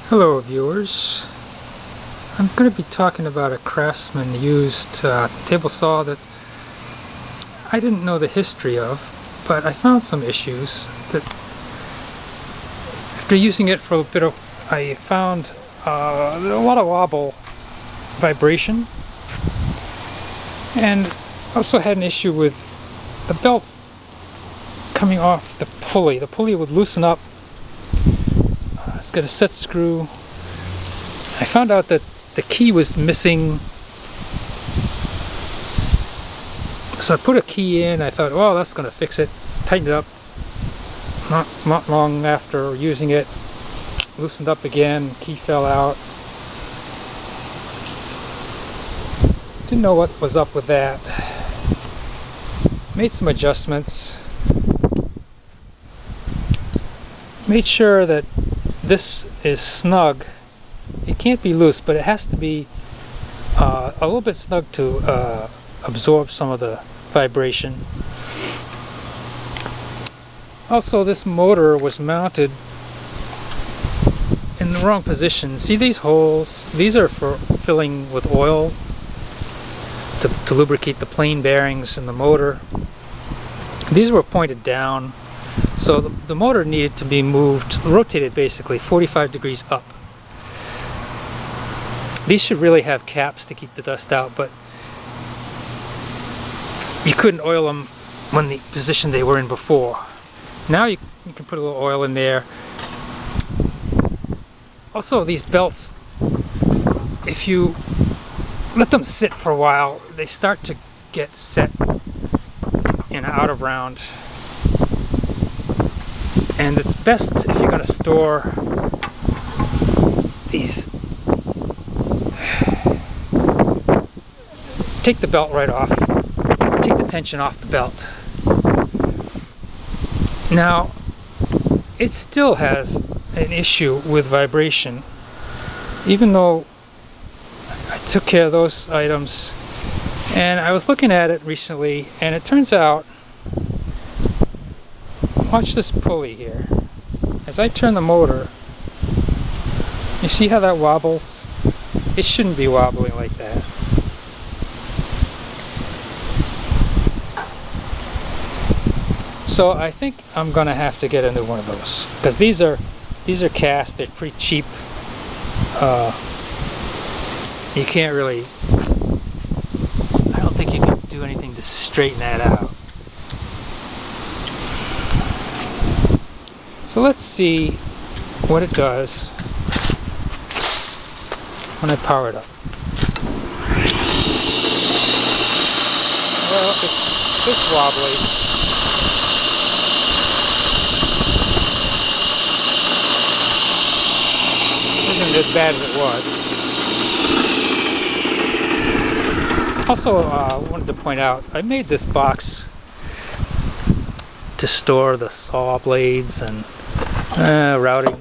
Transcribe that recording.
Hello viewers, I'm going to be talking about a Craftsman used table saw that I didn't know the history of, but I found some issues that after using it for a bit I found a lot of wobble vibration, and also had an issue with the belt coming off the pulley. The pulley would loosen up. It's got a set screw. I found out that the key was missing, so I put a key in. I thought, oh, that's going to fix it. Tightened it up. Not long after using it, loosened up again. Key fell out. Didn't know what was up with that. Made some adjustments. Made sure that this is snug. It can't be loose, but it has to be a little bit snug to absorb some of the vibration. Also, this motor was mounted in the wrong position. See these holes? These are for filling with oil to lubricate the plain bearings in the motor. These were pointed down, so the motor needed to be moved, rotated basically 45 degrees up. These should really have caps to keep the dust out, but you couldn't oil them when the position they were in before. Now you can put a little oil in there. Also, these belts, if you let them sit for a while, they start to get set and out of round. And it's best if you're going to store these. Take the belt right off. Take the tension off the belt. Now, it still has an issue with vibration, even though I took care of those items. And I was looking at it recently, and it turns out, watch this pulley here. As I turn the motor, you see how that wobbles? It shouldn't be wobbling like that. So I think I'm gonna have to get a new one of those, because these are cast. They're pretty cheap. You can't really, I don't think you can do anything to straighten that out. So let's see what it does when I power it up. Well, it's wobbly. Isn't as bad as it was. Also, I wanted to point out, I made this box to store the saw blades and routing